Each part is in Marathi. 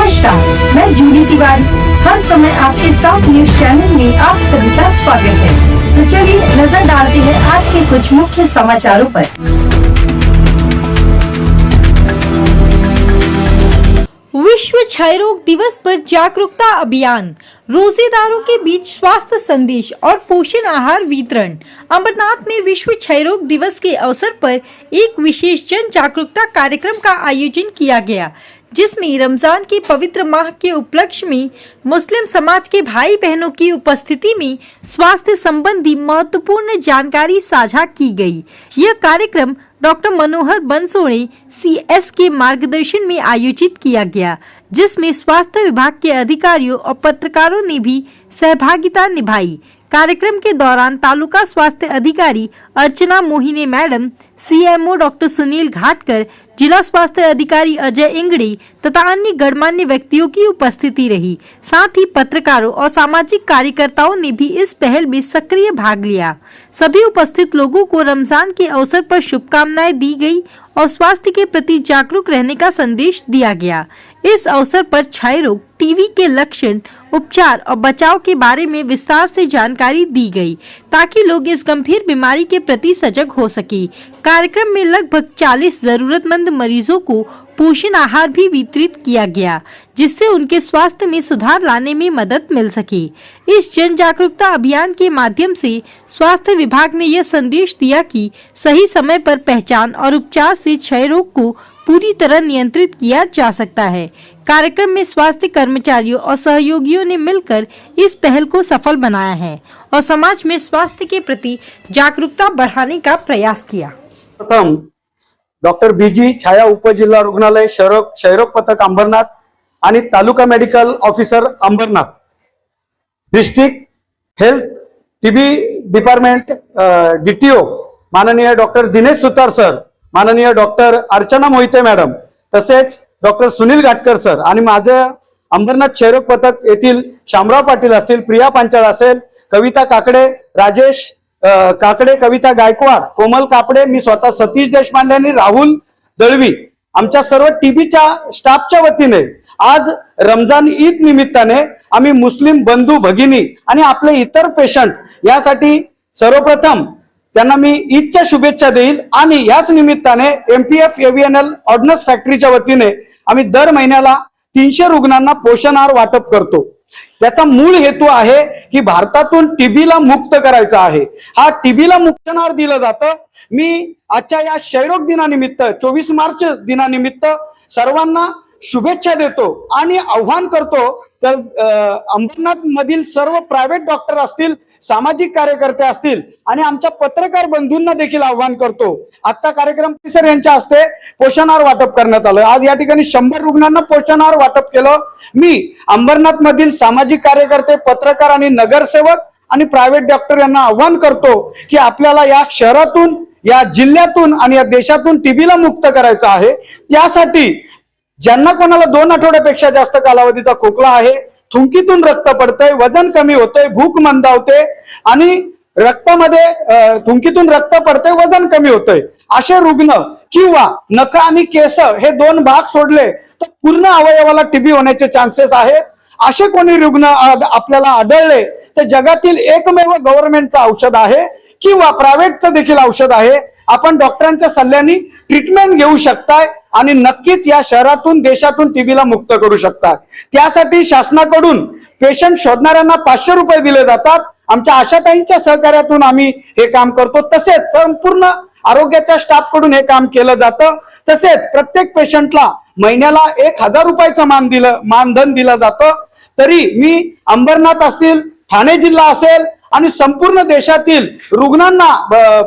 नमस्कार, मैं जूली तिवारी हर समय आपके साथ न्यूज चैनल में आप सभी का स्वागत है। तो चलिए नजर डालते हैं आज के कुछ मुख्य समाचारों पर। विश्व क्षय रोग दिवस पर जागरूकता अभियान, रोजेदारों के बीच स्वास्थ्य संदेश और पोषण आहार वितरण। अमरनाथ में विश्व क्षय रोग दिवस के अवसर पर एक विशेष जन जागरूकता कार्यक्रम का आयोजन किया गया, जिसमें रमजान के पवित्र माह के उपलक्ष्य में मुस्लिम समाज के भाई बहनों की उपस्थिति में स्वास्थ्य संबंधी महत्वपूर्ण जानकारी साझा की गई। यह कार्यक्रम डॉक्टर मनोहर बनसोड़े CS के मार्गदर्शन में आयोजित किया गया, जिसमें स्वास्थ्य विभाग के अधिकारियों और पत्रकारों ने भी सहभागिता निभाई। कार्यक्रम के दौरान तालुका स्वास्थ्य अधिकारी Archana Mohine madam, CMO doctor Sunil Ghatkar, जिला स्वास्थ्य अधिकारी अजय इंगड़ी तथा अन्य गणमान्य व्यक्तियों की उपस्थिति रही। साथ ही पत्रकारों और सामाजिक कार्यकर्ताओं ने भी इस पहल में सक्रिय भाग लिया। सभी उपस्थित लोगों को रमजान के अवसर पर शुभकामनाएं दी गई और स्वास्थ्य के प्रति जागरूक रहने का संदेश दिया गया। इस अवसर पर क्षय रोग, टीबी के लक्षण, उपचार और बचाव के बारे में विस्तार से जानकारी दी गई, ताकि लोग इस गंभीर बीमारी के प्रति सजग हो सके। कार्यक्रम में लगभग 40 जरूरतमंद मरीजों को पोषण आहार भी वितरित किया गया, जिससे उनके स्वास्थ्य में सुधार लाने में मदद मिल सके। इस जन जागरूकता अभियान के माध्यम से स्वास्थ्य विभाग ने यह संदेश दिया कि सही समय पर पहचान और उपचार से क्षय रोग को पूरी तरह नियंत्रित किया जा सकता है। कार्यक्रम में स्वास्थ्य कर्मचारियों और सहयोगियों ने मिलकर इस पहल को सफल बनाया है और समाज में स्वास्थ्य के प्रति जागरूकता बढ़ाने का प्रयास किया। प्रथम डॉक्टर BG छाया उपजिल्हा रुग्णालय क्षयरोग पथक अंबरनाथ आणि तालुका medical officer Ambarnath, district health TB department DTO माननीय डॉक्टर दिनेश सुतार सर, माननीय डॉक्टर अर्चना मोहिते मॅडम, तसेच डॉक्टर सुनील घाटकर सर आणि माझे अंबरनाथ क्षयरोग पथक येथील शामराव पाटील असतील, प्रिया पांचाळ असेल, कविता काकडे, राजेश काकडे, कविता गायकवाड, कोमल कापडे, मी स्वतः सतीश देशपांडे आणि राहुल दळवी, आमच्या सर्व टीबीच्या स्टाफच्या वतीने आज रमजान ईद निमित्ताने आम्ही मुस्लिम बंधू भगिनी आणि आपले इतर पेशंट यासाठी सर्वप्रथम त्यांना मी ईदच्या शुभेच्छा देईल आणि याच निमित्ताने MPF AVNL ऑर्डनन्स फॅक्टरीच्या वतीने आम्ही दर महिन्याला 300 रुग्णांना पोषण आहार वाटप करतो। त्याचा मूळ हेतू आहे की भारतातून टीबीला मुक्त करायचा आहे। हा टीबीला पोषण आहार दिलं जातं। मी आजच्या या क्षयरोग दिनानिमित्त 24 मार्च दिनानिमित्त सर्वांना शुभेच्छा देतो आणि आव्हान करतो तर अंबरनाथ मधील सर्व प्रायव्हेट डॉक्टर असतील, सामाजिक कार्यकर्ते असतील आणि आमच्या पत्रकार बंधूंना देखील आव्हान करतो। आजचा कार्यक्रम सर यांच्या हस्ते पोषण आहार वाटप करण्यात आलं। आज या ठिकाणी 100 रुग्णांना पोषण आहार वाटप केलं। मी अंबरनाथ मधील सामाजिक कार्यकर्ते, पत्रकार आणि नगरसेवक आणि प्रायव्हेट डॉक्टर यांना आव्हान करतो की आपल्याला या शहरातून, या जिल्ह्यातून आणि या देशातून टीबीला मुक्त करायचं आहे। त्यासाठी ज्यांना कोणाला 2 आठवड्यापेक्षा जास्त कालावधीचा खोकला आहे, थुंकीतून रक्त पडतंय, वजन कमी होतंय, भूक मंदावते आणि रक्तामध्ये थुंकीतून रक्त पडतंय, वजन कमी होतंय, असे रुग्ण किंवा नख आणि केस हे 2 भाग सोडले तर पूर्ण अवयवाला टीबी होण्याचे चान्सेस आहेत। असे कोणी रुग्ण आपल्याला आढळले तर जगातील एकमेव गव्हर्नमेंटचं औषध आहे किंवा प्रायव्हेटचं देखील औषध आहे। आपण डॉक्टरांच्या सल्ल्याने ट्रीटमेंट घेऊ शकताय आणि नक्कीच या शहरातून, देशातून टीबीला मुक्त करू शकता। त्यासाठी शासनाकडून पेशंट शोधणाऱ्यांना 500 रुपये दिले जातात। आमच्या आशाताईंच्या सहकार्यातून आम्ही हे काम करतो। तसेच संपूर्ण आरोग्याच्या स्टाफ कडून हे काम केलं जातं। तसेच प्रत्येक पेशंटला महिन्याला 1000 रुपयाचं मानधन दिलं जातं। तरी मी अंबरनाथ असेल, ठाणे जिल्हा असेल आणि संपूर्ण देशातील रुग्णांना,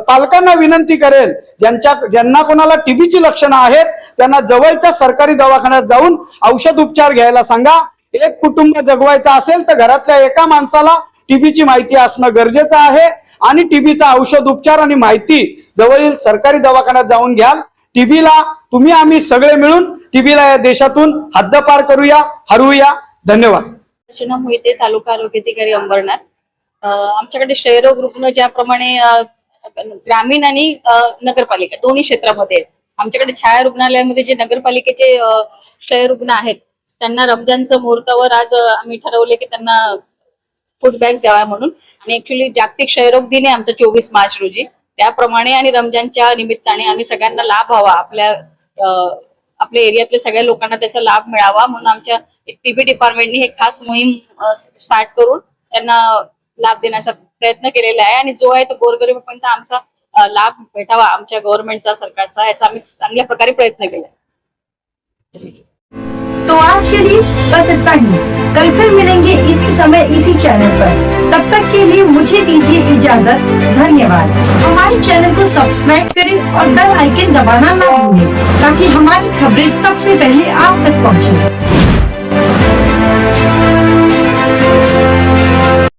पालकांना विनंती करेल, ज्यांना कोणाला टीबीची लक्षणं आहेत त्यांना जवळच्या सरकारी दवाखान्यात जाऊन औषध उपचार घ्यायला सांगा। एक कुटुंब जगवायचं असेल तर घरातल्या एका माणसाला टीबीची माहिती असणं गरजेचं आहे आणि टीबीचा औषध उपचार आणि माहिती जवळील सरकारी दवाखान्यात जाऊन घ्याल। टीबीला तुम्ही आम्ही सगळे मिळून टीबीला या देशातून हद्दपार करूया, हरवूया। धन्यवाद। अर्चना मोहिते, तालुका आरोग्य अधिकारी अंबरनाथ। आमच्याकडे क्षयरोग रुग्ण ज्याप्रमाणे ग्रामीण आणि नगरपालिका दोन्ही क्षेत्रामध्ये आमच्याकडे छाया रुग्णालयामध्ये जे नगरपालिकेचे क्षय रुग्ण आहेत त्यांना रमजानचं मुहूर्तावर आज आम्ही ठरवले की त्यांना फूड बॅग्स द्याव्या म्हणून. आणि ऍक्च्युली जागतिक क्षयरोग दिन आहे आमचा 24 मार्च रोजी. त्याप्रमाणे आणि रमजानच्या निमित्ताने आम्ही सगळ्यांना लाभ व्हावा, आपल्या एरियातल्या सगळ्या लोकांना त्याचा लाभ मिळावा म्हणून आमच्या टीबी डिपार्टमेंटने हे खास मोहीम स्टार्ट करून त्यांना लाभ देण्याचा प्रयत्न केलेला आहे. आणि जो आहे तो गोरगरिबांपर्यंत आमचा लाभ भेटावा आमच्या गव्हर्नमेंटचा, सरकारचा, याचा आम्ही चांगल्या प्रकारे प्रयत्न केला. तो आज के लिए बस इतना ही। कल फिर मिलेंगे इसी समय इसी चैनल पर। तब तक के लिए मुझे दीजिए इजाजत। धन्यवाद। हमारे चैनल को सब्सक्राइब करें और बेल आइकन दबाना ना भूलें ताकि हमारी खबरें सबसे पहले आप तक पहुंचे।